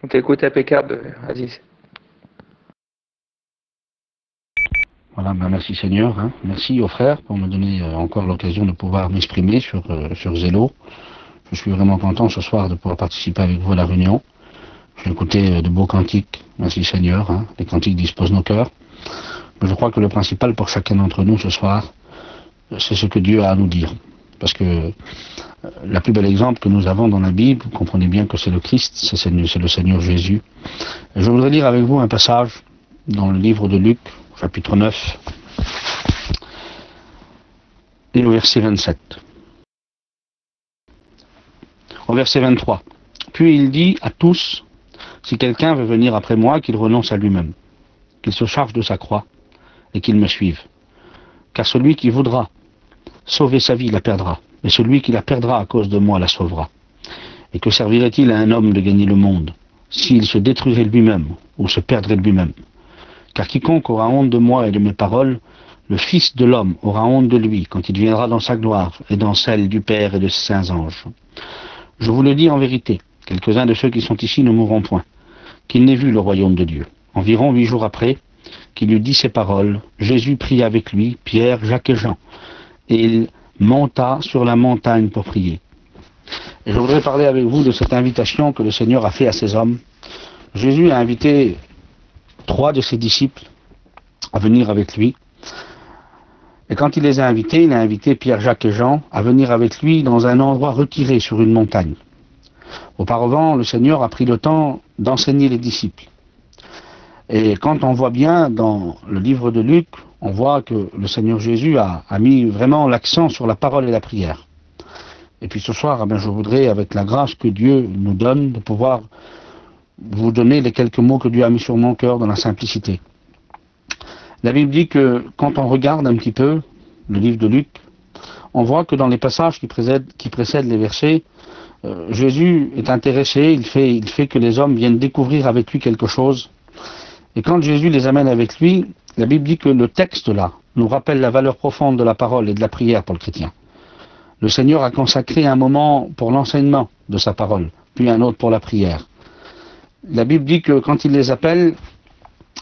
On t'écoute impeccable, Aziz. Voilà, merci Seigneur, merci aux frères pour me donner encore l'occasion de pouvoir m'exprimer sur Zélo. Je suis vraiment content ce soir de pouvoir participer avec vous à la réunion. J'ai écouté de beaux cantiques, merci Seigneur, les cantiques disposent nos cœurs. Mais je crois que le principal pour chacun d'entre nous ce soir, c'est ce que Dieu a à nous dire. Parce que la plus belle exemple que nous avons dans la Bible, vous comprenez bien que c'est le Christ, c'est le Seigneur Jésus. Et je voudrais lire avec vous un passage dans le livre de Luc, chapitre 9, et au verset 27. Au verset 23. Puis il dit à tous, si quelqu'un veut venir après moi, qu'il renonce à lui-même, qu'il se charge de sa croix, et qu'il me suive. Car celui qui voudra sauver sa vie la perdra, et celui qui la perdra à cause de moi la sauvera. Et que servirait-il à un homme de gagner le monde, s'il se détruirait lui-même, ou se perdrait lui-même? Car quiconque aura honte de moi et de mes paroles, le Fils de l'homme aura honte de lui, quand il viendra dans sa gloire, et dans celle du Père et de ses saints anges. Je vous le dis en vérité, quelques-uns de ceux qui sont ici ne mourront point, qu'ils n'aient vu le royaume de Dieu. Environ 8 jours après, qu'il eut dit ces paroles, Jésus pria avec lui, Pierre, Jacques et Jean, et il monta sur la montagne pour prier. Et je voudrais parler avec vous de cette invitation que le Seigneur a fait à ces hommes. Jésus a invité 3 de ses disciples à venir avec lui. Et quand il les a invités, il a invité Pierre, Jacques et Jean à venir avec lui dans un endroit retiré sur une montagne. Auparavant, le Seigneur a pris le temps d'enseigner les disciples. Et quand on voit bien dans le livre de Luc, on voit que le Seigneur Jésus a mis vraiment l'accent sur la parole et la prière. Et puis ce soir, je voudrais, avec la grâce que Dieu nous donne, de pouvoir vous donner les quelques mots que Dieu a mis sur mon cœur dans la simplicité. La Bible dit que quand on regarde un petit peu le livre de Luc, on voit que dans les passages qui précèdent les versets, Jésus est intéressé, il fait que les hommes viennent découvrir avec lui quelque chose. Et quand Jésus les amène avec lui, la Bible dit que le texte là nous rappelle la valeur profonde de la parole et de la prière pour le chrétien. Le Seigneur a consacré un moment pour l'enseignement de sa parole, puis un autre pour la prière. La Bible dit que quand il les appelle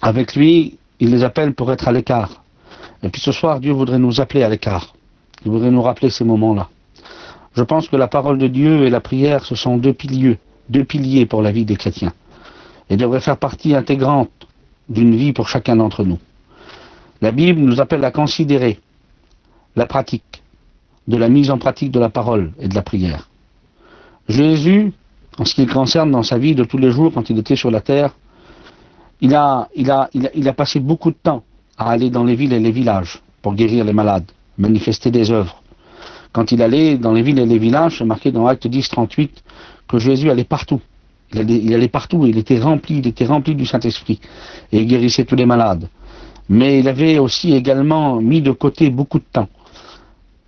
avec lui, il les appelle pour être à l'écart. Et puis ce soir, Dieu voudrait nous appeler à l'écart. Il voudrait nous rappeler ces moments-là. Je pense que la parole de Dieu et la prière, ce sont deux piliers pour la vie des chrétiens. Et devraient faire partie intégrante d'une vie pour chacun d'entre nous. La Bible nous appelle à considérer la pratique, de la mise en pratique de la parole et de la prière. Jésus, en ce qui le concerne dans sa vie de tous les jours, quand il était sur la terre, il a passé beaucoup de temps à aller dans les villes et les villages pour guérir les malades, manifester des œuvres. Quand il allait dans les villes et les villages, c'est marqué dans Acte 10, 38, que Jésus allait partout. Il allait partout, il était rempli du Saint-Esprit, et il guérissait tous les malades. Mais il avait aussi également mis de côté beaucoup de temps,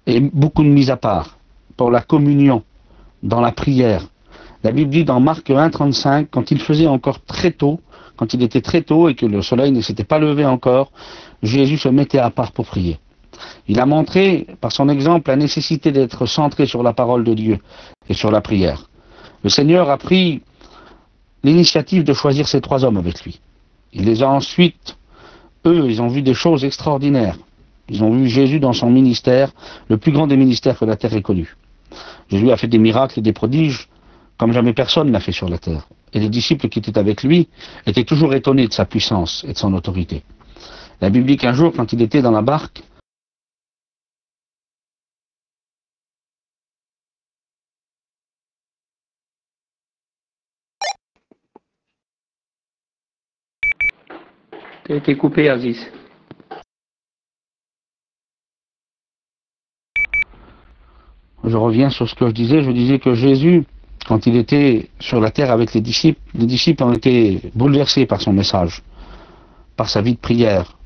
et beaucoup de mise à part, pour la communion, dans la prière. La Bible dit dans Marc 1, 35, quand il faisait encore très tôt, quand il était très tôt et que le soleil ne s'était pas levé encore, Jésus se mettait à part pour prier. Il a montré, par son exemple, la nécessité d'être centré sur la parole de Dieu et sur la prière. Le Seigneur a pris l'initiative de choisir ces 3 hommes avec lui. Il les a ensuite, eux, ils ont vu des choses extraordinaires. Ils ont vu Jésus dans son ministère, le plus grand des ministères que la terre ait connu. Jésus a fait des miracles et des prodiges comme jamais personne n'a fait sur la terre. Et les disciples qui étaient avec lui étaient toujours étonnés de sa puissance et de son autorité. La Bible dit qu'un jour, quand il était dans la barque, T'as été coupé, Aziz. je reviens sur ce que je disais que Jésus, quand il était sur la terre avec les disciples ont été bouleversés par son message, par sa vie de prière,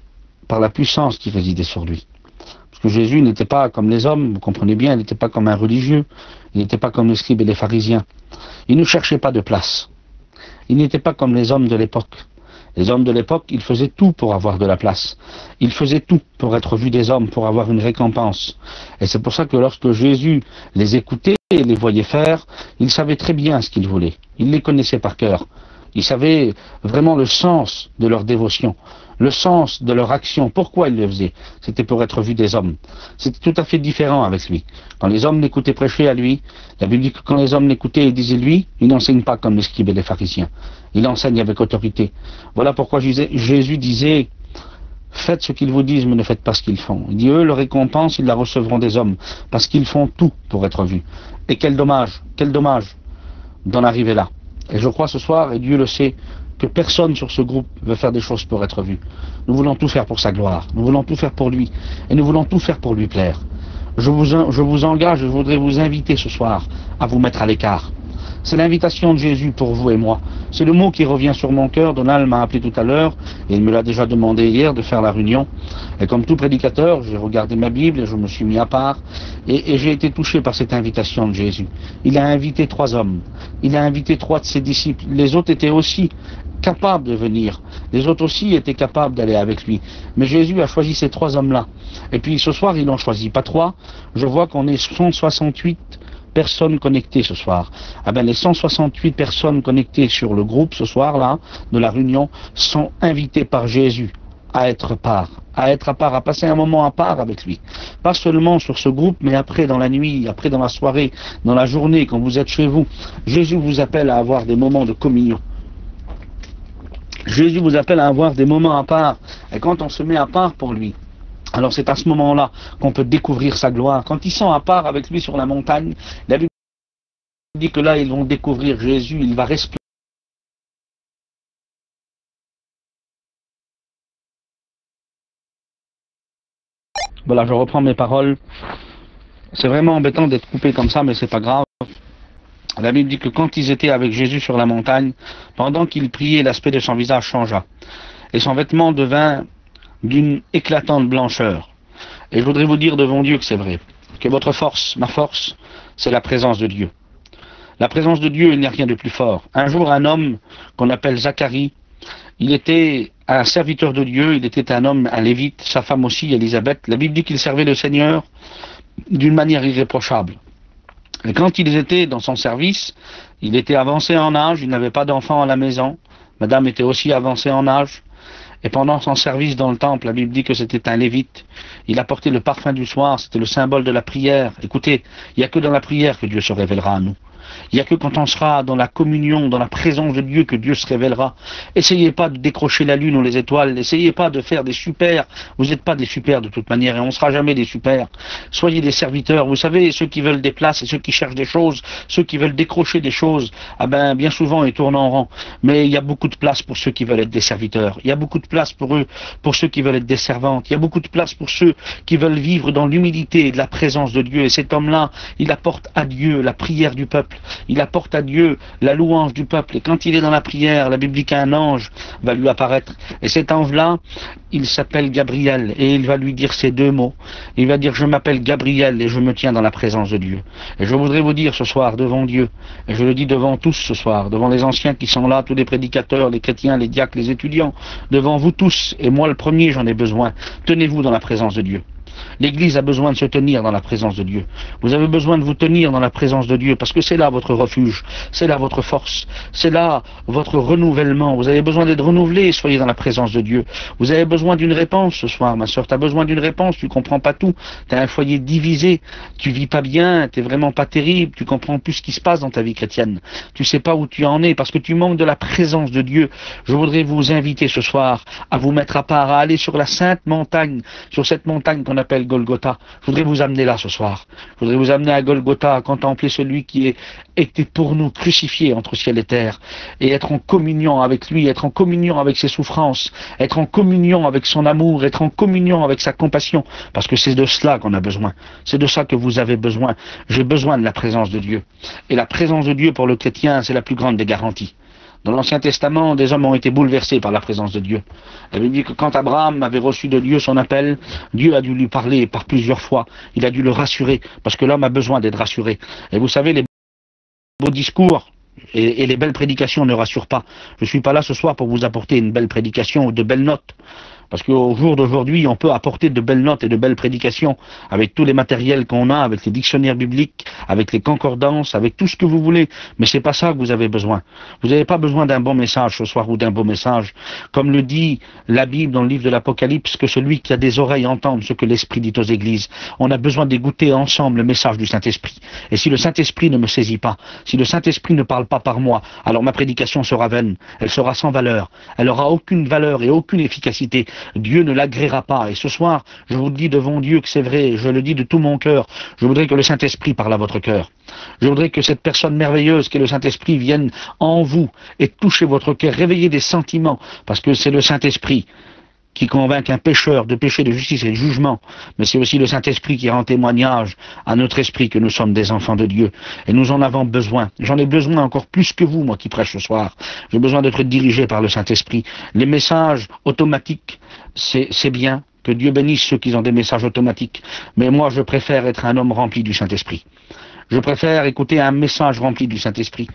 par la puissance qui résidait sur lui. Parce que Jésus n'était pas comme les hommes, vous comprenez bien, il n'était pas comme un religieux, il n'était pas comme les scribes et les pharisiens. Il ne cherchait pas de place. Il n'était pas comme les hommes de l'époque. Les hommes de l'époque, ils faisaient tout pour avoir de la place. Ils faisaient tout pour être vus des hommes, pour avoir une récompense. Et c'est pour ça que lorsque Jésus les écoutait et les voyait faire, il savait très bien ce qu'il voulait. Il les connaissait par cœur. Ils savaient vraiment le sens de leur dévotion, le sens de leur action. Pourquoi ils le faisaient? C'était pour être vus des hommes. C'était tout à fait différent avec lui. Quand les hommes l'écoutaient prêcher à lui, la Bible dit que quand les hommes l'écoutaient, ils disaient lui, il n'enseigne pas comme les scribes et les pharisiens. Il enseigne avec autorité. Voilà pourquoi Jésus disait, faites ce qu'ils vous disent, mais ne faites pas ce qu'ils font. Il dit, eux, leur récompense, ils la recevront des hommes, parce qu'ils font tout pour être vus. Et quel dommage d'en arriver là. Et je crois ce soir, et Dieu le sait, que personne sur ce groupe veut faire des choses pour être vu. Nous voulons tout faire pour sa gloire, nous voulons tout faire pour lui, et nous voulons tout faire pour lui plaire. Je vous engage, je voudrais vous inviter ce soir à vous mettre à l'écart. C'est l'invitation de Jésus pour vous et moi. C'est le mot qui revient sur mon cœur. Donald m'a appelé tout à l'heure, et il me l'a déjà demandé hier de faire la réunion. Et comme tout prédicateur, j'ai regardé ma Bible et je me suis mis à part, et j'ai été touché par cette invitation de Jésus. Il a invité 3 hommes, il a invité 3 de ses disciples. Les autres étaient aussi capables de venir, les autres aussi étaient capables d'aller avec lui. Mais Jésus a choisi ces 3 hommes-là. Et puis ce soir, il n'en choisit pas 3. Je vois qu'on est 168 personnes connectées ce soir. Ah ben, les 168 personnes connectées sur le groupe ce soir-là, de la réunion, sont invitées par Jésus à être à part, à passer un moment à part avec lui. Pas seulement sur ce groupe, mais après dans la nuit, après dans la soirée, dans la journée, quand vous êtes chez vous. Jésus vous appelle à avoir des moments de communion. Jésus vous appelle à avoir des moments à part. Et quand on se met à part pour lui, alors c'est à ce moment-là qu'on peut découvrir sa gloire. Quand ils sont à part avec lui sur la montagne, la Bible dit que là ils vont découvrir Jésus, il va respirer. Voilà, je reprends mes paroles. C'est vraiment embêtant d'être coupé comme ça, mais c'est pas grave. La Bible dit que quand ils étaient avec Jésus sur la montagne, pendant qu'il priait, l'aspect de son visage changea. Et son vêtement devint d'une éclatante blancheur. Et je voudrais vous dire devant Dieu que c'est vrai. Que votre force, ma force, c'est la présence de Dieu. La présence de Dieu, il n'y a rien de plus fort. Un jour, un homme qu'on appelle Zacharie, il était un serviteur de Dieu, il était un homme, un lévite, sa femme aussi, Élisabeth. La Bible dit qu'il servait le Seigneur d'une manière irréprochable. Et quand ils étaient dans son service, il était avancé en âge, il n'avait pas d'enfant à la maison. Madame était aussi avancée en âge. Et pendant son service dans le temple, la Bible dit que c'était un lévite. Il apportait le parfum du soir, c'était le symbole de la prière. Écoutez, il n'y a que dans la prière que Dieu se révélera à nous. Il n'y a que quand on sera dans la communion, dans la présence de Dieu que Dieu se révélera. Essayez pas de décrocher la lune ou les étoiles, essayez pas de faire des super. Vous n'êtes pas des super de toute manière et on ne sera jamais des super. Soyez des serviteurs. Vous savez, ceux qui veulent des places et ceux qui cherchent des choses, ceux qui veulent décrocher des choses, ah ben, bien souvent ils tournent en rond. Mais il y a beaucoup de place pour ceux qui veulent être des serviteurs. Il y a beaucoup de place pour eux, pour ceux qui veulent être des servantes. Il y a beaucoup de place pour ceux qui veulent vivre dans l'humilité et de la présence de Dieu. Et cet homme-là, il apporte à Dieu la prière du peuple. Il apporte à Dieu la louange du peuple. Et quand il est dans la prière, la Bible dit qu'un ange va lui apparaître. Et cet ange-là, il s'appelle Gabriel. Et il va lui dire ces 2 mots. Il va dire, je m'appelle Gabriel et je me tiens dans la présence de Dieu. Et je voudrais vous dire ce soir devant Dieu, et je le dis devant tous ce soir, devant les anciens qui sont là, tous les prédicateurs, les chrétiens, les diacres, les étudiants, devant vous tous, et moi le premier j'en ai besoin, tenez-vous dans la présence de Dieu. L'Église a besoin de se tenir dans la présence de Dieu. Vous avez besoin de vous tenir dans la présence de Dieu parce que c'est là votre refuge, c'est là votre force, c'est là votre renouvellement. Vous avez besoin d'être renouvelé, soyez dans la présence de Dieu. Vous avez besoin d'une réponse ce soir, ma soeur, tu as besoin d'une réponse, tu comprends pas tout, tu as un foyer divisé, tu vis pas bien, tu vraiment pas terrible, tu comprends plus ce qui se passe dans ta vie chrétienne. Tu sais pas où tu en es parce que tu manques de la présence de Dieu. Je voudrais vous inviter ce soir à vous mettre à part, à aller sur la sainte montagne, sur cette montagne qu'on appelle Golgotha. Je voudrais vous amener là ce soir. Je voudrais vous amener à Golgotha, à contempler celui qui était pour nous crucifié entre ciel et terre, et être en communion avec lui, être en communion avec ses souffrances, être en communion avec son amour, être en communion avec sa compassion, parce que c'est de cela qu'on a besoin. C'est de ça que vous avez besoin. J'ai besoin de la présence de Dieu. Et la présence de Dieu pour le chrétien, c'est la plus grande des garanties. Dans l'Ancien Testament, des hommes ont été bouleversés par la présence de Dieu. La Bible dit que quand Abraham avait reçu de Dieu son appel, Dieu a dû lui parler par plusieurs fois. Il a dû le rassurer, parce que l'homme a besoin d'être rassuré. Et vous savez, les beaux discours et les belles prédications ne rassurent pas. Je ne suis pas là ce soir pour vous apporter une belle prédication ou de belles notes. Parce qu'au jour d'aujourd'hui, on peut apporter de belles notes et de belles prédications avec tous les matériels qu'on a, avec les dictionnaires bibliques, avec les concordances, avec tout ce que vous voulez. Mais c'est pas ça que vous avez besoin. Vous n'avez pas besoin d'un bon message ce soir ou d'un beau message. Comme le dit la Bible dans le livre de l'Apocalypse, que celui qui a des oreilles entende ce que l'Esprit dit aux églises. On a besoin d'écouter ensemble le message du Saint-Esprit. Et si le Saint-Esprit ne me saisit pas, si le Saint-Esprit ne parle pas par moi, alors ma prédication sera vaine. Elle sera sans valeur. Elle n'aura aucune valeur et aucune efficacité. Dieu ne l'agréera pas. Et ce soir, je vous dis devant Dieu que c'est vrai, je le dis de tout mon cœur, je voudrais que le Saint-Esprit parle à votre cœur. Je voudrais que cette personne merveilleuse qu'est le Saint-Esprit vienne en vous et toucher votre cœur, réveiller des sentiments, parce que c'est le Saint-Esprit qui convainc un pécheur de péché, de justice et de jugement, mais c'est aussi le Saint-Esprit qui rend témoignage à notre esprit que nous sommes des enfants de Dieu. Et nous en avons besoin. J'en ai besoin encore plus que vous, moi qui prêche ce soir. J'ai besoin d'être dirigé par le Saint-Esprit. Les messages automatiques, c'est bien. Que Dieu bénisse ceux qui ont des messages automatiques. Mais moi, je préfère être un homme rempli du Saint-Esprit. Je préfère écouter un message rempli du Saint-Esprit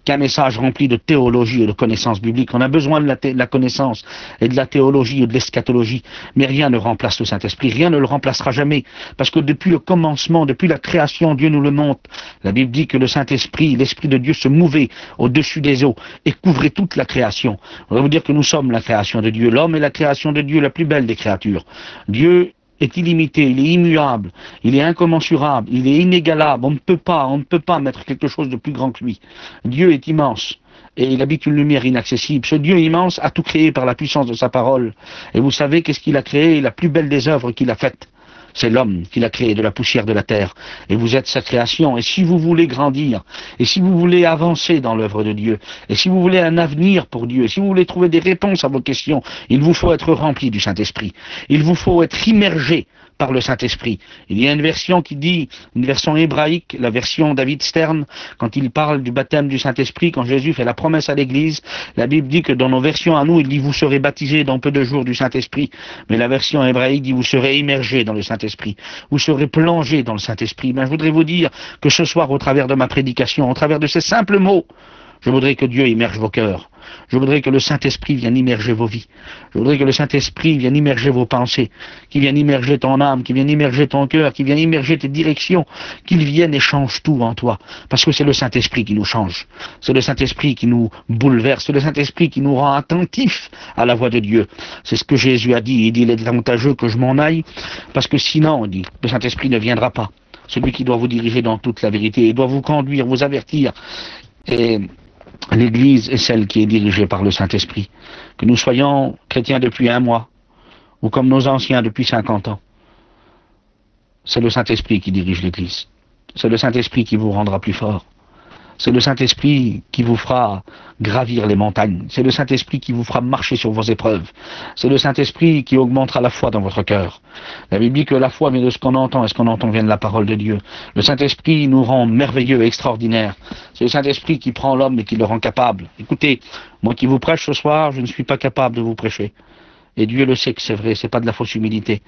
qu'un message rempli de théologie et de connaissances bibliques. On a besoin de la connaissance et de la théologie et de l'eschatologie, mais rien ne remplace le Saint-Esprit, rien ne le remplacera jamais, parce que depuis le commencement, depuis la création, Dieu nous le montre. La Bible dit que le Saint-Esprit, l'Esprit de Dieu se mouvait au-dessus des eaux et couvrait toute la création. On va vous dire que nous sommes la création de Dieu. L'homme est la création de Dieu, la plus belle des créatures. Dieu est illimité, il est immuable, il est incommensurable, il est inégalable, on ne peut pas mettre quelque chose de plus grand que lui. Dieu est immense et il habite une lumière inaccessible. Ce Dieu immense a tout créé par la puissance de sa parole. Et vous savez qu'est-ce qu'il a créé? La plus belle des œuvres qu'il a faites. C'est l'homme qu'il a créé de la poussière de la terre. Et vous êtes sa création. Et si vous voulez grandir, et si vous voulez avancer dans l'œuvre de Dieu, et si vous voulez un avenir pour Dieu, et si vous voulez trouver des réponses à vos questions, il vous faut être rempli du Saint-Esprit. Il vous faut être immergé par le Saint-Esprit. Il y a une version qui dit, une version hébraïque, la version David Stern, quand il parle du baptême du Saint-Esprit, quand Jésus fait la promesse à l'Église, la Bible dit que dans nos versions à nous, il dit vous serez baptisés dans peu de jours du Saint-Esprit, mais la version hébraïque dit vous serez immergés dans le Saint-Esprit, vous serez plongés dans le Saint-Esprit. Ben, je voudrais vous dire que ce soir, au travers de ma prédication, au travers de ces simples mots, je voudrais que Dieu immerge vos cœurs. Je voudrais que le Saint-Esprit vienne immerger vos vies. Je voudrais que le Saint-Esprit vienne immerger vos pensées, qu'il vienne immerger ton âme, qu'il vienne immerger ton cœur, qu'il vienne immerger tes directions, qu'il vienne et change tout en toi. Parce que c'est le Saint-Esprit qui nous change. C'est le Saint-Esprit qui nous bouleverse. C'est le Saint-Esprit qui nous rend attentifs à la voix de Dieu. C'est ce que Jésus a dit. Il dit, il est avantageux que je m'en aille, parce que sinon, il dit, le Saint-Esprit ne viendra pas. Celui qui doit vous diriger dans toute la vérité. Il doit vous conduire, vous avertir. Et l'Église est celle qui est dirigée par le Saint-Esprit. Que nous soyons chrétiens depuis 1 mois, ou comme nos anciens depuis 50 ans, c'est le Saint-Esprit qui dirige l'Église. C'est le Saint-Esprit qui vous rendra plus fort. C'est le Saint-Esprit qui vous fera gravir les montagnes. C'est le Saint-Esprit qui vous fera marcher sur vos épreuves. C'est le Saint-Esprit qui augmentera la foi dans votre cœur. La Bible dit que la foi vient de ce qu'on entend, et ce qu'on entend vient de la parole de Dieu. Le Saint-Esprit nous rend merveilleux et extraordinaires. C'est le Saint-Esprit qui prend l'homme et qui le rend capable. Écoutez, moi qui vous prêche ce soir, je ne suis pas capable de vous prêcher. Et Dieu le sait que c'est vrai, c'est pas de la fausse humilité.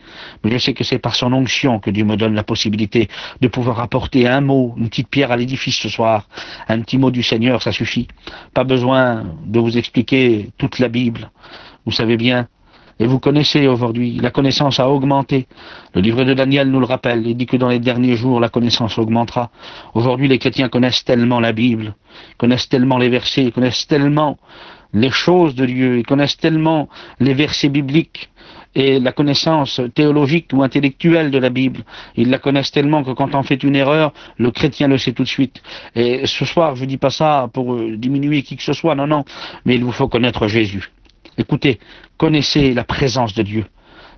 Mais je sais que c'est par son onction que Dieu me donne la possibilité de pouvoir apporter un mot, une petite pierre à l'édifice ce soir. Un petit mot du Seigneur, ça suffit. Pas besoin de vous expliquer toute la Bible. Vous savez bien. Et vous connaissez aujourd'hui, la connaissance a augmenté. Le livre de Daniel nous le rappelle. Il dit que dans les derniers jours, la connaissance augmentera. Aujourd'hui, les chrétiens connaissent tellement la Bible, connaissent tellement les versets, connaissent tellement les choses de Dieu, ils connaissent tellement les versets bibliques et la connaissance théologique ou intellectuelle de la Bible. Ils la connaissent tellement que quand on fait une erreur, le chrétien le sait tout de suite. Et ce soir, je dis pas ça pour diminuer qui que ce soit, non, non, mais il vous faut connaître Jésus. Écoutez, connaissez la présence de Dieu.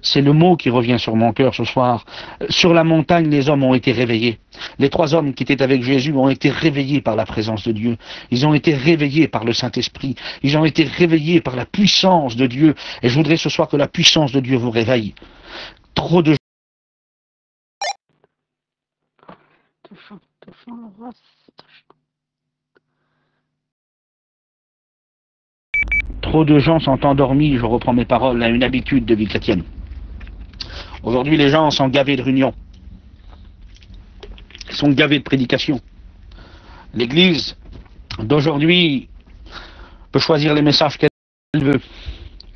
C'est le mot qui revient sur mon cœur ce soir. Sur la montagne, les hommes ont été réveillés. Les 3 hommes qui étaient avec Jésus ont été réveillés par la présence de Dieu. Ils ont été réveillés par le Saint-Esprit. Ils ont été réveillés par la puissance de Dieu. Et je voudrais ce soir que la puissance de Dieu vous réveille. Trop de gens sont endormis, je reprends mes paroles, à une habitude de vie chrétienne. Aujourd'hui, les gens sont gavés de réunions. Ils sont gavés de prédications. L'Église d'aujourd'hui peut choisir les messages qu'elle veut.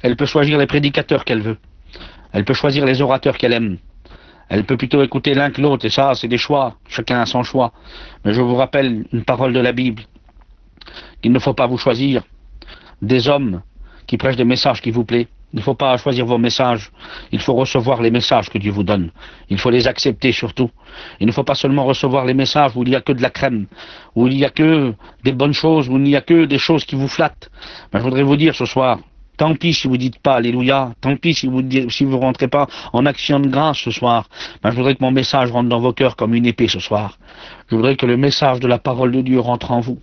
Elle peut choisir les prédicateurs qu'elle veut. Elle peut choisir les orateurs qu'elle aime. Elle peut plutôt écouter l'un que l'autre, et ça, c'est des choix. Chacun a son choix. Mais je vous rappelle une parole de la Bible, qu'il ne faut pas vous choisir des hommes qui prêchent des messages qui vous plaisent. Il ne faut pas choisir vos messages. Il faut recevoir les messages que Dieu vous donne. Il faut les accepter surtout. Il ne faut pas seulement recevoir les messages où il n'y a que de la crème, où il n'y a que des bonnes choses, où il n'y a que des choses qui vous flattent. Mais je voudrais vous dire ce soir, tant pis si vous dites pas Alléluia, tant pis si vous rentrez pas en action de grâce ce soir. Mais je voudrais que mon message rentre dans vos cœurs comme une épée ce soir. Je voudrais que le message de la parole de Dieu rentre en vous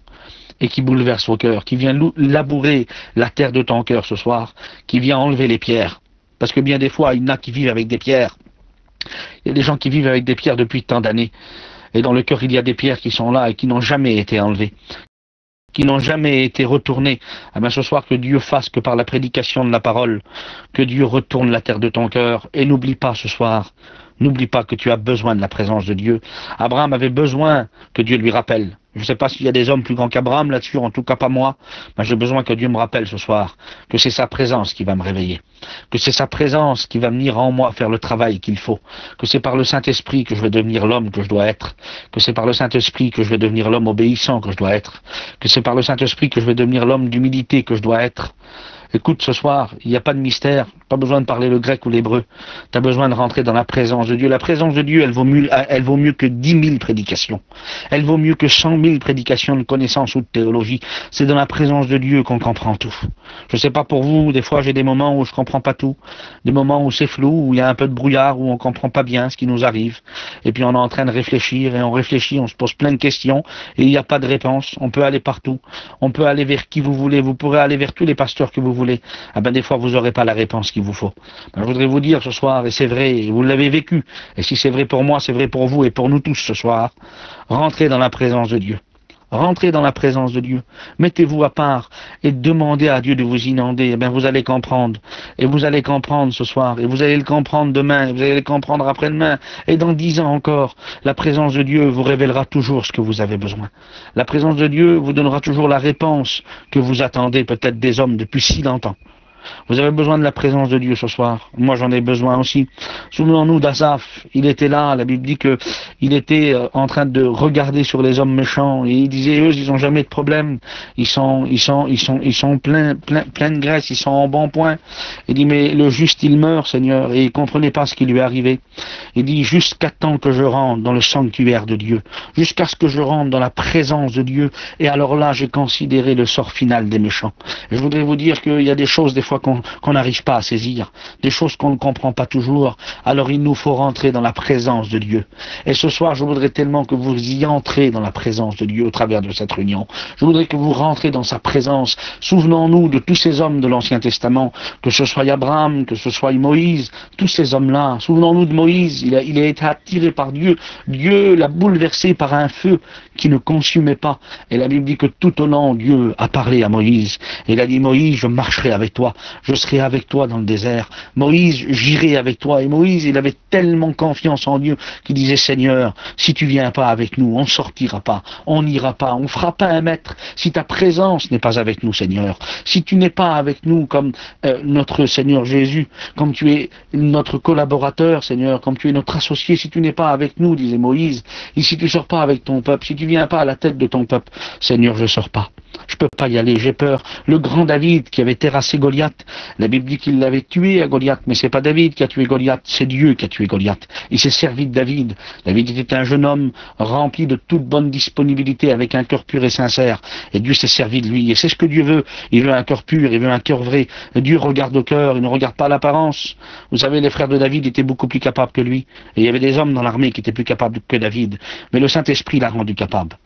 et qui bouleverse vos cœurs, qui vient labourer la terre de ton cœur ce soir, qui vient enlever les pierres. Parce que bien des fois, il y en a qui vivent avec des pierres. Il y a des gens qui vivent avec des pierres depuis tant d'années. Et dans le cœur, il y a des pierres qui sont là et qui n'ont jamais été enlevées, qui n'ont jamais été retournées. Ah ben ce soir, que Dieu fasse que par la prédication de la parole, que Dieu retourne la terre de ton cœur. Et n'oublie pas ce soir, n'oublie pas que tu as besoin de la présence de Dieu. Abraham avait besoin que Dieu lui rappelle. Je ne sais pas s'il y a des hommes plus grands qu'Abraham là-dessus, en tout cas pas moi, mais j'ai besoin que Dieu me rappelle ce soir que c'est sa présence qui va me réveiller, que c'est sa présence qui va venir en moi faire le travail qu'il faut, que c'est par le Saint-Esprit que je vais devenir l'homme que je dois être, que c'est par le Saint-Esprit que je vais devenir l'homme obéissant que je dois être, que c'est par le Saint-Esprit que je vais devenir l'homme d'humilité que je dois être. Écoute, ce soir, il n'y a pas de mystère, pas besoin de parler le grec ou l'hébreu, tu as besoin de rentrer dans la présence de Dieu. La présence de Dieu, elle vaut mieux que 10 000 prédications, elle vaut mieux que 100 000 prédications de connaissance ou de théologie. C'est dans la présence de Dieu qu'on comprend tout. Je ne sais pas pour vous, des fois j'ai des moments où je comprends pas tout, des moments où c'est flou, où il y a un peu de brouillard, où on comprend pas bien ce qui nous arrive, et puis on est en train de réfléchir, et on réfléchit, on se pose plein de questions, et il n'y a pas de réponse. On peut aller partout, on peut aller vers qui vous voulez, vous pourrez aller vers tous les pasteurs que vous voulez. Ah ben des fois vous n'aurez pas la réponse qu'il vous faut. Ben, je voudrais vous dire ce soir, et c'est vrai, vous l'avez vécu, et si c'est vrai pour moi, c'est vrai pour vous et pour nous tous ce soir, rentrez dans la présence de Dieu. Rentrez dans la présence de Dieu. Mettez-vous à part et demandez à Dieu de vous inonder. Eh bien, vous allez comprendre. Et vous allez comprendre ce soir. Et vous allez le comprendre demain. Et vous allez le comprendre après-demain. Et dans 10 ans encore, la présence de Dieu vous révélera toujours ce que vous avez besoin. La présence de Dieu vous donnera toujours la réponse que vous attendez peut-être des hommes depuis si longtemps. Vous avez besoin de la présence de Dieu ce soir. Moi, j'en ai besoin aussi. Souvenons-nous d'Asaph. Il était là. La Bible dit que il était en train de regarder sur les hommes méchants. Et il disait, eux, ils ont jamais de problème. Ils sont pleins de graisse. Ils sont en bon point. Il dit, mais le juste, il meurt, Seigneur. Et il comprenait pas ce qui lui arrivait. Il dit, jusqu'à temps que je rentre dans le sanctuaire de Dieu. Jusqu'à ce que je rentre dans la présence de Dieu. Et alors là, j'ai considéré le sort final des méchants. Et je voudrais vous dire qu'il y a des choses, des fois, qu'on n'arrive pas à saisir, des choses qu'on ne comprend pas toujours. Alors il nous faut rentrer dans la présence de Dieu. Et ce soir, je voudrais tellement que vous y entrez dans la présence de Dieu au travers de cette réunion. Je voudrais que vous rentrez dans sa présence. Souvenons-nous de tous ces hommes de l'Ancien Testament, que ce soit Abraham, que ce soit Moïse, tous ces hommes-là. Souvenons-nous de Moïse, il a été attiré par Dieu. Dieu l'a bouleversé par un feu qui ne consumait pas. Et la Bible dit que tout au long, Dieu a parlé à Moïse. Et il a dit, Moïse, je marcherai avec toi. Je serai avec toi dans le désert. Moïse, j'irai avec toi. Et Moïse, il avait tellement confiance en Dieu qu'il disait, Seigneur, si tu viens pas avec nous, on sortira pas, on n'ira pas, on fera pas un mètre. Si ta présence n'est pas avec nous, Seigneur, si tu n'es pas avec nous comme notre Seigneur Jésus, comme tu es notre collaborateur, Seigneur, comme tu es notre associé, si tu n'es pas avec nous, disait Moïse, et si tu sors pas avec ton peuple, si tu viens pas à la tête de ton peuple, Seigneur, je sors pas. Je peux pas y aller, j'ai peur. Le grand David qui avait terrassé Goliath, la Bible dit qu'il l'avait tué à Goliath, mais c'est pas David qui a tué Goliath, c'est Dieu qui a tué Goliath. Il s'est servi de David. David était un jeune homme rempli de toute bonne disponibilité, avec un cœur pur et sincère. Et Dieu s'est servi de lui. Et c'est ce que Dieu veut. Il veut un cœur pur, il veut un cœur vrai. Et Dieu regarde au cœur, il ne regarde pas l'apparence. Vous savez, les frères de David étaient beaucoup plus capables que lui. Et il y avait des hommes dans l'armée qui étaient plus capables que David. Mais le Saint-Esprit l'a rendu capable.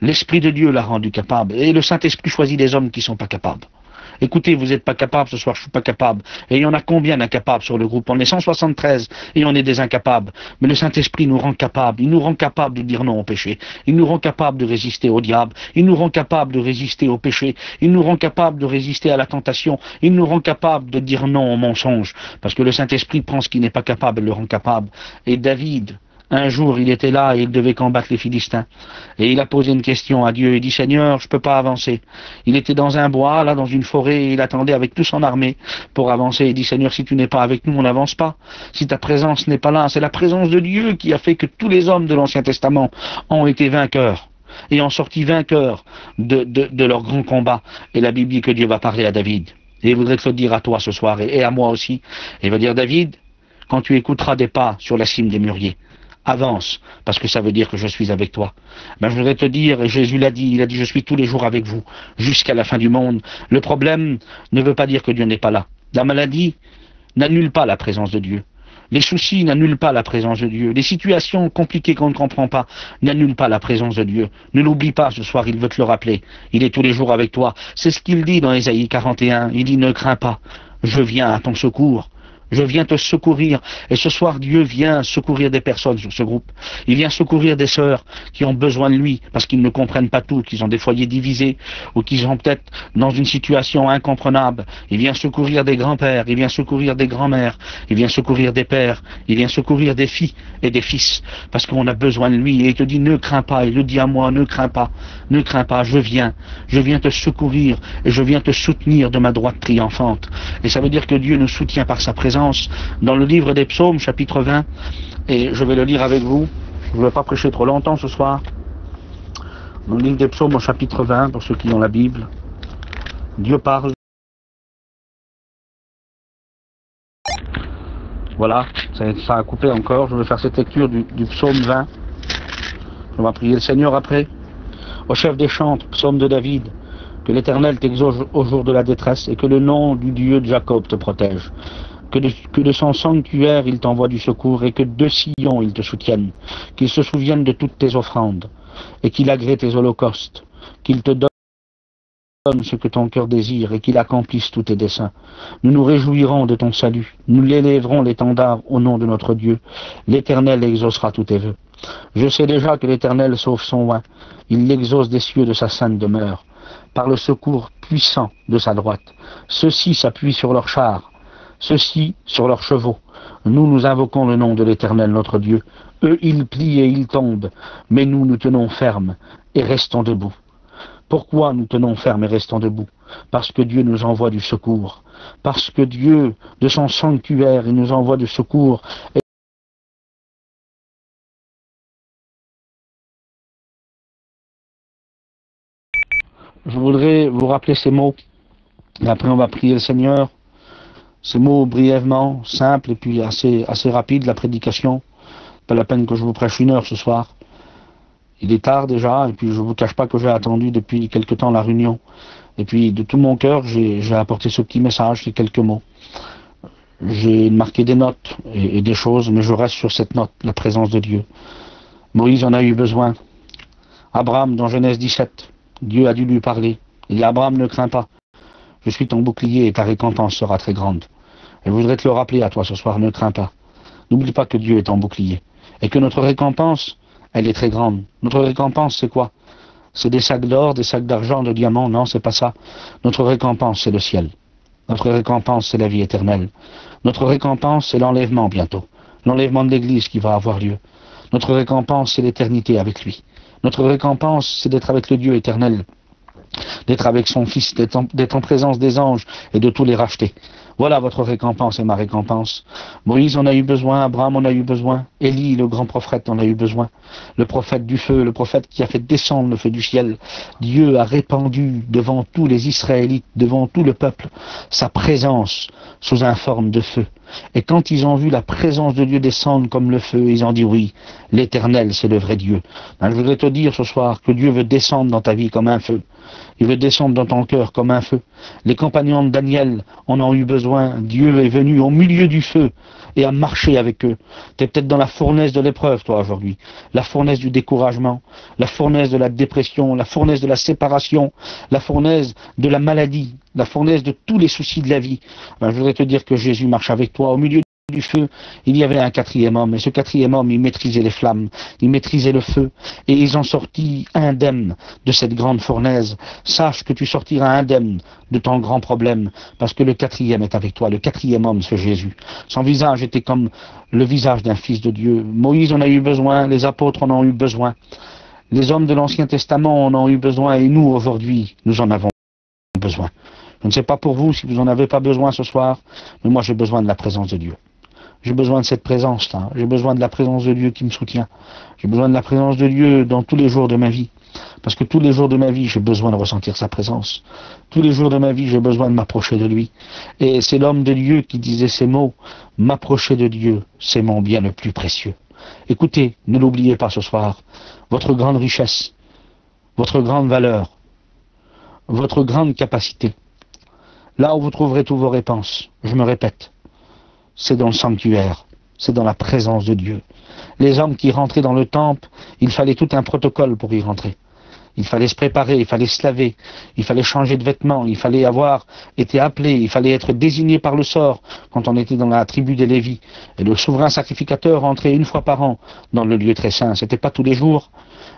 L'Esprit de Dieu l'a rendu capable. Et le Saint-Esprit choisit des hommes qui ne sont pas capables. Écoutez, vous n'êtes pas capable, ce soir je suis pas capable. Et il y en a combien d'incapables sur le groupe? On est 173 et on est des incapables. Mais le Saint-Esprit nous rend capables. Il nous rend capables de dire non au péché. Il nous rend capables de résister au diable. Il nous rend capables de résister au péché. Il nous rend capables de résister à la tentation. Il nous rend capables de dire non au mensonge. Parce que le Saint-Esprit prend ce qui n'est pas capable et le rend capable. Et David Un jour, il était là et il devait combattre les Philistins. Et il a posé une question à Dieu. Il dit, Seigneur, je peux pas avancer. Il était dans un bois, là, dans une forêt, et il attendait avec toute son armée pour avancer. Il dit, Seigneur, si tu n'es pas avec nous, on n'avance pas. Si ta présence n'est pas là, c'est la présence de Dieu qui a fait que tous les hommes de l'Ancien Testament ont été vainqueurs et ont sorti vainqueurs de leur grand combat. Et la Bible dit que Dieu va parler à David. Et il voudrait te le dire à toi ce soir et à moi aussi. Il va dire, David, quand tu écouteras des pas sur la cime des mûriers, avance, parce que ça veut dire que je suis avec toi. Ben, je voudrais te dire, et Jésus l'a dit, il a dit, je suis tous les jours avec vous, jusqu'à la fin du monde. Le problème ne veut pas dire que Dieu n'est pas là. La maladie n'annule pas la présence de Dieu. Les soucis n'annulent pas la présence de Dieu. Les situations compliquées qu'on ne comprend pas n'annulent pas la présence de Dieu. Ne l'oublie pas ce soir, il veut te le rappeler. Il est tous les jours avec toi. C'est ce qu'il dit dans Ésaïe 41. Il dit, ne crains pas, je viens à ton secours. Je viens te secourir. Et ce soir, Dieu vient secourir des personnes sur ce groupe. Il vient secourir des sœurs qui ont besoin de lui, parce qu'ils ne comprennent pas tout, qu'ils ont des foyers divisés, ou qu'ils sont peut-être dans une situation incomprenable. Il vient secourir des grands-pères, il vient secourir des grands-mères, il vient secourir des pères, il vient secourir des filles et des fils, parce qu'on a besoin de lui. Et il te dit, ne crains pas. Il le dit à moi, ne crains pas, je viens te secourir, et je viens te soutenir de ma droite triomphante. Et ça veut dire que Dieu nous soutient par sa présence. Dans le livre des Psaumes, chapitre 20, et je vais le lire avec vous, je ne vais pas prêcher trop longtemps ce soir. Dans le livre des Psaumes, au chapitre 20, pour ceux qui ont la Bible, Dieu parle. Voilà, ça a coupé encore, je vais faire cette lecture du Psaume 20. On va prier le Seigneur après. Au chef des chantres, Psaume de David, que l'Éternel t'exauce au jour de la détresse et que le nom du Dieu de Jacob te protège. Que de son sanctuaire il t'envoie du secours et que de Sion il te soutienne, qu'il se souvienne de toutes tes offrandes et qu'il agrée tes holocaustes, qu'il te donne ce que ton cœur désire et qu'il accomplisse tous tes desseins. Nous nous réjouirons de ton salut, nous l'élèverons l'étendard au nom de notre Dieu. L'Éternel exaucera tous tes vœux. Je sais déjà que l'Éternel sauve son oint, il l'exauce des cieux de sa sainte demeure, par le secours puissant de sa droite. Ceux-ci s'appuient sur leurs chars, ceux-ci sur leurs chevaux. Nous invoquons le nom de l'Éternel notre Dieu. Eux, ils plient et ils tombent, mais nous tenons ferme et restons debout. Pourquoi nous tenons ferme et restons debout? Parce que Dieu nous envoie du secours. Parce que Dieu, de son sanctuaire, il nous envoie du secours. Je voudrais vous rappeler ces mots. Et après, on va prier le Seigneur. Ces mots brièvement, simples et puis assez rapides, la prédication. Pas la peine que je vous prêche 1 heure ce soir. Il est tard déjà, et puis je vous cache pas que j'ai attendu depuis quelque temps la réunion. Et puis de tout mon cœur, j'ai apporté ce petit message, ces quelques mots. J'ai marqué des notes et des choses, mais je reste sur cette note, la présence de Dieu. Moïse en a eu besoin. Abraham, dans Genèse 17, Dieu a dû lui parler. Il dit, Abraham, ne crains pas. Je suis ton bouclier et ta récompense sera très grande. Et je voudrais te le rappeler à toi ce soir, ne crains pas. N'oublie pas que Dieu est ton bouclier. Et que notre récompense, elle est très grande. Notre récompense, c'est quoi? C'est des sacs d'or, des sacs d'argent, de diamants? Non, c'est pas ça. Notre récompense, c'est le ciel. Notre récompense, c'est la vie éternelle. Notre récompense, c'est l'enlèvement bientôt. L'enlèvement de l'Église qui va avoir lieu. Notre récompense, c'est l'éternité avec lui. Notre récompense, c'est d'être avec le Dieu éternel, d'être avec son Fils, d'être en présence des anges et de tous les racheter. Voilà votre récompense et ma récompense. Moïse en a eu besoin, Abraham en a eu besoin, Élie, le grand prophète, en a eu besoin. Le prophète du feu, le prophète qui a fait descendre le feu du ciel. Dieu a répandu devant tous les Israélites, devant tout le peuple, sa présence sous une forme de feu. Et quand ils ont vu la présence de Dieu descendre comme le feu, ils ont dit oui, l'Éternel, c'est le vrai Dieu. Ben, je voudrais te dire ce soir que Dieu veut descendre dans ta vie comme un feu. Il veut descendre dans ton cœur comme un feu. Les compagnons de Daniel en ont eu besoin. Dieu est venu au milieu du feu et a marché avec eux. Tu es peut-être dans la fournaise de l'épreuve, toi, aujourd'hui. La fournaise du découragement, la fournaise de la dépression, la fournaise de la séparation, la fournaise de la maladie, la fournaise de tous les soucis de la vie. Ben, je voudrais te dire que Jésus marche avec toi au milieu du feu, il y avait un quatrième homme, et ce quatrième homme, il maîtrisait les flammes, il maîtrisait le feu, et ils ont sorti indemne de cette grande fournaise. Sache que tu sortiras indemne de ton grand problème, parce que le quatrième est avec toi, le quatrième homme, c'est Jésus. Son visage était comme le visage d'un fils de Dieu. Moïse en a eu besoin, les apôtres en ont eu besoin, les hommes de l'Ancien Testament en ont eu besoin, et nous, aujourd'hui, nous en avons besoin. Je ne sais pas pour vous si vous n'en avez pas besoin ce soir, mais moi j'ai besoin de la présence de Dieu. J'ai besoin de cette présence-là. J'ai besoin de la présence de Dieu qui me soutient. J'ai besoin de la présence de Dieu dans tous les jours de ma vie. Parce que tous les jours de ma vie, j'ai besoin de ressentir sa présence. Tous les jours de ma vie, j'ai besoin de m'approcher de lui. Et c'est l'homme de Dieu qui disait ces mots. M'approcher de Dieu, c'est mon bien le plus précieux. Écoutez, ne l'oubliez pas ce soir. Votre grande richesse, votre grande valeur, votre grande capacité. Là où vous trouverez tous vos réponses, je me répète, c'est dans le sanctuaire, c'est dans la présence de Dieu. Les hommes qui rentraient dans le temple, il fallait tout un protocole pour y rentrer. Il fallait se préparer, il fallait se laver, il fallait changer de vêtements, il fallait avoir été appelé, il fallait être désigné par le sort quand on était dans la tribu des Lévis. Et le souverain sacrificateur rentrait une fois par an dans le lieu très saint. C'était pas tous les jours.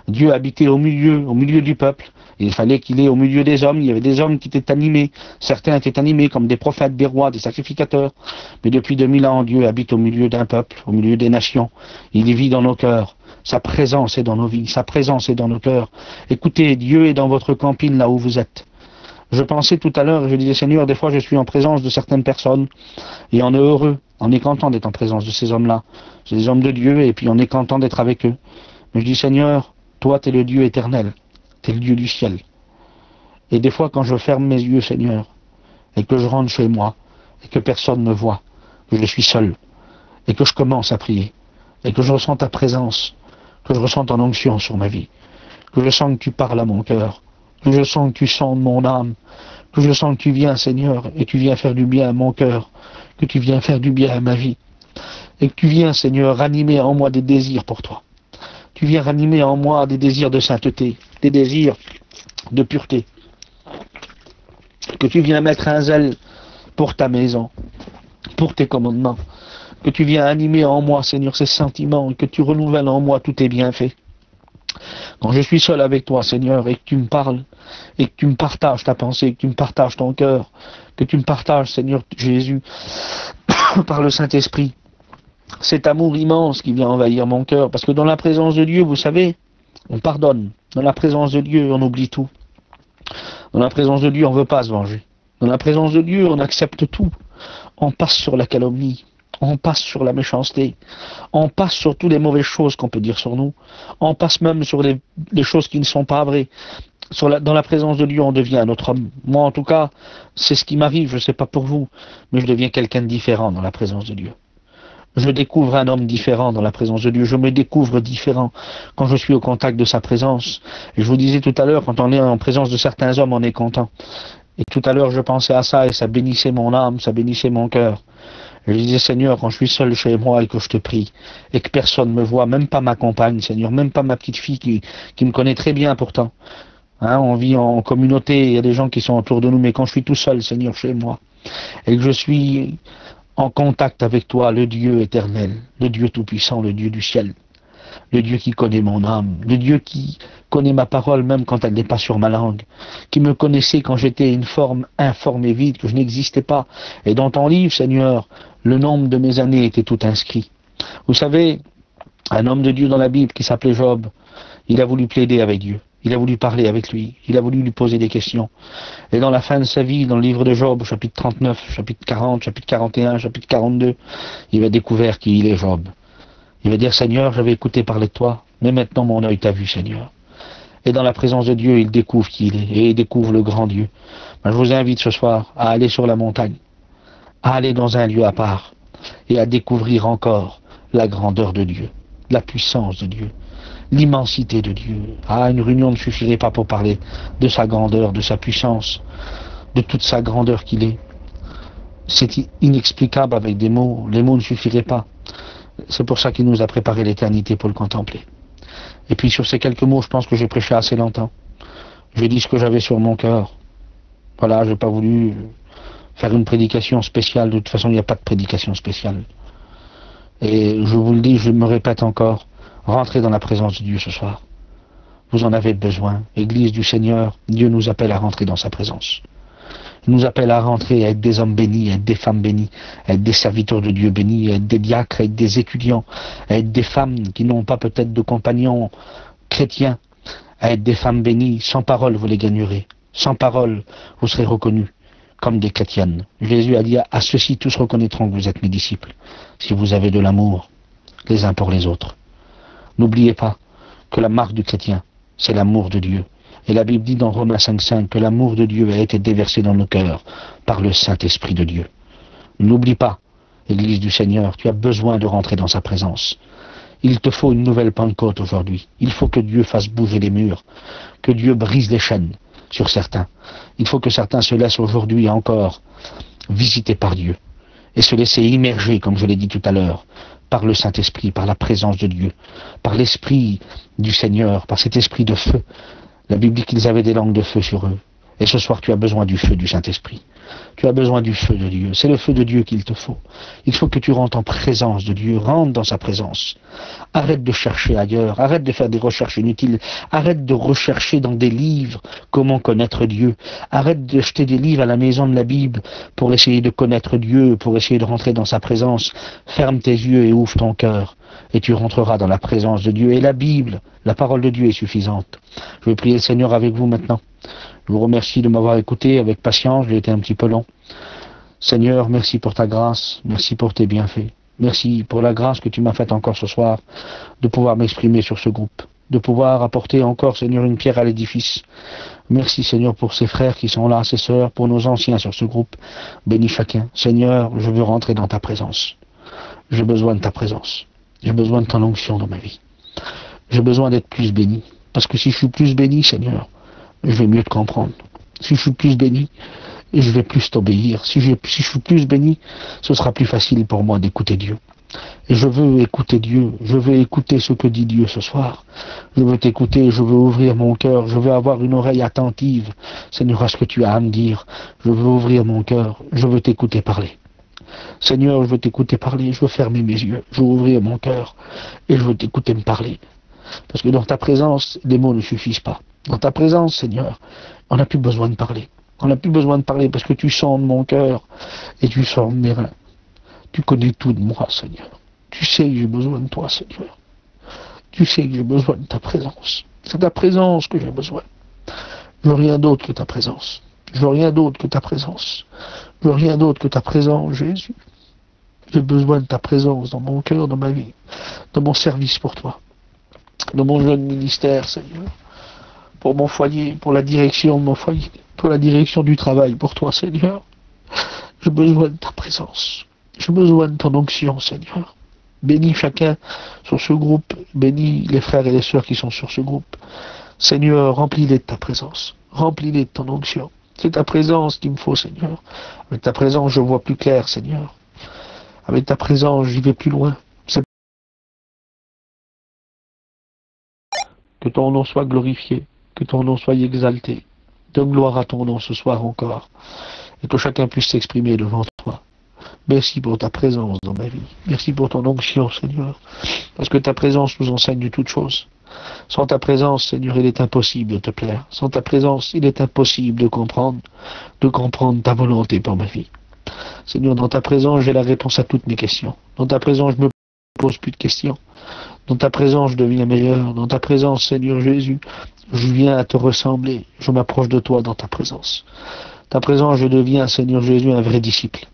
Dieu habitait au milieu du peuple. Il fallait qu'il ait au milieu des hommes. Il y avait des hommes qui étaient animés. Certains étaient animés comme des prophètes, des rois, des sacrificateurs. Mais depuis 2000 ans, Dieu habite au milieu d'un peuple, au milieu des nations. Il y vit dans nos cœurs. Sa présence est dans nos vies. Sa présence est dans nos cœurs. Écoutez, Dieu est dans votre campine là où vous êtes. Je pensais tout à l'heure, je disais, Seigneur, des fois je suis en présence de certaines personnes et on est heureux, on est content d'être en présence de ces hommes-là. C'est des hommes de Dieu et puis on est content d'être avec eux. Mais je dis, Seigneur, toi, tu es le Dieu éternel. Tu es le Dieu du ciel. Et des fois, quand je ferme mes yeux, Seigneur, et que je rentre chez moi, et que personne ne me voit, que je suis seul, et que je commence à prier, et que je ressens ta présence, que je ressens ton onction sur ma vie, que je sens que tu parles à mon cœur, que je sens que tu sondes mon âme, que je sens que tu viens, Seigneur, et tu viens faire du bien à mon cœur, que tu viens faire du bien à ma vie, et que tu viens, Seigneur, ranimer en moi des désirs pour toi. Tu viens ranimer en moi des désirs de sainteté, des désirs de pureté. Que tu viens mettre un zèle pour ta maison, pour tes commandements. Que tu viens animer en moi, Seigneur, ces sentiments, que tu renouvelles en moi tous tes bienfaits. Quand je suis seul avec toi, Seigneur, et que tu me parles, et que tu me partages ta pensée, que tu me partages ton cœur, que tu me partages, Seigneur Jésus, par le Saint-Esprit, cet amour immense qui vient envahir mon cœur, parce que dans la présence de Dieu, vous savez, on pardonne. Dans la présence de Dieu, on oublie tout. Dans la présence de Dieu, on ne veut pas se venger. Dans la présence de Dieu, on accepte tout. On passe sur la calomnie. On passe sur la méchanceté. On passe sur toutes les mauvaises choses qu'on peut dire sur nous. On passe même sur les choses qui ne sont pas vraies. Dans la présence de Dieu, on devient un autre homme. Moi, en tout cas, c'est ce qui m'arrive. Je ne sais pas pour vous, mais je deviens quelqu'un de différent dans la présence de Dieu. Je découvre un homme différent dans la présence de Dieu. Je me découvre différent quand je suis au contact de sa présence. Et je vous disais tout à l'heure, quand on est en présence de certains hommes, on est content. Et tout à l'heure, je pensais à ça et ça bénissait mon âme, ça bénissait mon cœur. Je disais, Seigneur, quand je suis seul chez moi et que je te prie, et que personne ne me voit, même pas ma compagne, Seigneur, même pas ma petite fille qui me connaît très bien pourtant. Hein, on vit en communauté, il y a des gens qui sont autour de nous, mais quand je suis tout seul, Seigneur, chez moi, et que je suis en contact avec toi, le Dieu éternel, le Dieu tout-puissant, le Dieu du ciel, le Dieu qui connaît mon âme, le Dieu qui connaît ma parole même quand elle n'est pas sur ma langue, qui me connaissait quand j'étais une forme informe et vide, que je n'existais pas. Et dans ton livre, Seigneur, le nombre de mes années était tout inscrit. Vous savez, un homme de Dieu dans la Bible qui s'appelait Job, il a voulu plaider avec Dieu. Il a voulu parler avec lui, il a voulu lui poser des questions. Et dans la fin de sa vie, dans le livre de Job, chapitre 39, chapitre 40, chapitre 41, chapitre 42, il va découvrir qui il est Job. Il va dire, Seigneur, j'avais écouté parler de toi, mais maintenant mon œil t'a vu, Seigneur. Et dans la présence de Dieu, il découvre qui il est, et il découvre le grand Dieu. Ben, je vous invite ce soir à aller sur la montagne, à aller dans un lieu à part, et à découvrir encore la grandeur de Dieu, la puissance de Dieu, l'immensité de Dieu. Ah, une réunion ne suffirait pas pour parler de sa grandeur, de sa puissance, de toute sa grandeur qu'il est. C'est inexplicable avec des mots, les mots ne suffiraient pas. C'est pour ça qu'il nous a préparé l'éternité pour le contempler. Et puis sur ces quelques mots, je pense que j'ai prêché assez longtemps. J'ai dit ce que j'avais sur mon cœur. Voilà, j'ai pas voulu faire une prédication spéciale. De toute façon, il n'y a pas de prédication spéciale. Et je vous le dis, je me répète encore, rentrez dans la présence de Dieu ce soir. Vous en avez besoin. Église du Seigneur, Dieu nous appelle à rentrer dans sa présence. Il nous appelle à rentrer, à être des hommes bénis, à être des femmes bénies, à être des serviteurs de Dieu bénis, à être des diacres, à être des étudiants, à être des femmes qui n'ont pas peut-être de compagnons chrétiens, à être des femmes bénies. Sans parole, vous les gagnerez. Sans parole, vous serez reconnus comme des chrétiennes. Jésus a dit, à ceux-ci tous reconnaîtront que vous êtes mes disciples, si vous avez de l'amour les uns pour les autres. N'oubliez pas que la marque du chrétien, c'est l'amour de Dieu. Et la Bible dit dans Romains 5,5 que l'amour de Dieu a été déversé dans nos cœurs par le Saint-Esprit de Dieu. N'oublie pas, Église du Seigneur, tu as besoin de rentrer dans sa présence. Il te faut une nouvelle Pentecôte aujourd'hui. Il faut que Dieu fasse bouger les murs, que Dieu brise les chaînes sur certains. Il faut que certains se laissent aujourd'hui encore visiter par Dieu et se laisser immerger, comme je l'ai dit tout à l'heure, par le Saint-Esprit, par la présence de Dieu, par l'Esprit du Seigneur, par cet esprit de feu. La Bible dit qu'ils avaient des langues de feu sur eux. Et ce soir, tu as besoin du feu du Saint-Esprit. Tu as besoin du feu de Dieu. C'est le feu de Dieu qu'il te faut. Il faut que tu rentres en présence de Dieu. Rentre dans sa présence. Arrête de chercher ailleurs. Arrête de faire des recherches inutiles. Arrête de rechercher dans des livres comment connaître Dieu. Arrête de jeter des livres à la maison de la Bible pour essayer de connaître Dieu, pour essayer de rentrer dans sa présence. Ferme tes yeux et ouvre ton cœur. Et tu rentreras dans la présence de Dieu. Et la Bible, la parole de Dieu est suffisante. Je vais prier le Seigneur avec vous maintenant. Je vous remercie de m'avoir écouté avec patience, j'ai été un petit peu long. Seigneur, merci pour ta grâce, merci pour tes bienfaits. Merci pour la grâce que tu m'as faite encore ce soir, de pouvoir m'exprimer sur ce groupe, de pouvoir apporter encore, Seigneur, une pierre à l'édifice. Merci, Seigneur, pour ces frères qui sont là, ces sœurs, pour nos anciens sur ce groupe. Bénis chacun. Seigneur, je veux rentrer dans ta présence. J'ai besoin de ta présence. J'ai besoin de ton onction dans ma vie. J'ai besoin d'être plus béni. Parce que si je suis plus béni, Seigneur, je vais mieux te comprendre. Si je suis plus béni, je vais plus t'obéir. Si je suis plus béni, ce sera plus facile pour moi d'écouter Dieu. Et je veux écouter Dieu. Je veux écouter ce que dit Dieu ce soir. Je veux t'écouter. Je veux ouvrir mon cœur. Je veux avoir une oreille attentive, Seigneur, à ce que tu as à me dire. Je veux ouvrir mon cœur. Je veux t'écouter parler. Seigneur, je veux t'écouter parler. Je veux fermer mes yeux. Je veux ouvrir mon cœur. Et je veux t'écouter me parler. Parce que dans ta présence, les mots ne suffisent pas. Dans ta présence, Seigneur, on n'a plus besoin de parler. On n'a plus besoin de parler parce que tu sondes mon cœur et tu sondes mes reins. Tu connais tout de moi, Seigneur. Tu sais que j'ai besoin de toi, Seigneur. Tu sais que j'ai besoin de ta présence. C'est ta présence que j'ai besoin. Je veux rien d'autre que ta présence. Je veux rien d'autre que ta présence. Je veux rien d'autre que ta présence, Jésus. J'ai besoin de ta présence dans mon cœur, dans ma vie, dans mon service pour toi, dans mon jeune ministère, Seigneur, pour mon foyer, pour la direction de mon foyer, pour la direction du travail, pour toi, Seigneur. J'ai besoin de ta présence. J'ai besoin de ton onction, Seigneur. Bénis chacun sur ce groupe. Bénis les frères et les sœurs qui sont sur ce groupe. Seigneur, remplis-les de ta présence. Remplis-les de ton onction. C'est ta présence qu'il me faut, Seigneur. Avec ta présence, je vois plus clair, Seigneur. Avec ta présence, j'y vais plus loin. Que ton nom soit glorifié. Que ton nom soit exalté. Donne gloire à ton nom ce soir encore. Et que chacun puisse s'exprimer devant toi. Merci pour ta présence dans ma vie. Merci pour ton onction, Seigneur. Parce que ta présence nous enseigne toutes choses. Sans ta présence, Seigneur, il est impossible de te plaire. Sans ta présence, il est impossible de comprendre ta volonté pour ma vie. Seigneur, dans ta présence, j'ai la réponse à toutes mes questions. Dans ta présence, je me pose plus de questions. Dans ta présence, je deviens meilleur. Dans ta présence, Seigneur Jésus, je viens à te ressembler. Je m'approche de toi dans ta présence. Ta présence, je deviens, Seigneur Jésus, un vrai disciple.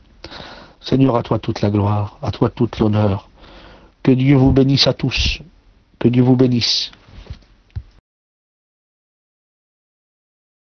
Seigneur, à toi toute la gloire, à toi toute l'honneur. Que Dieu vous bénisse à tous. Que Dieu vous bénisse.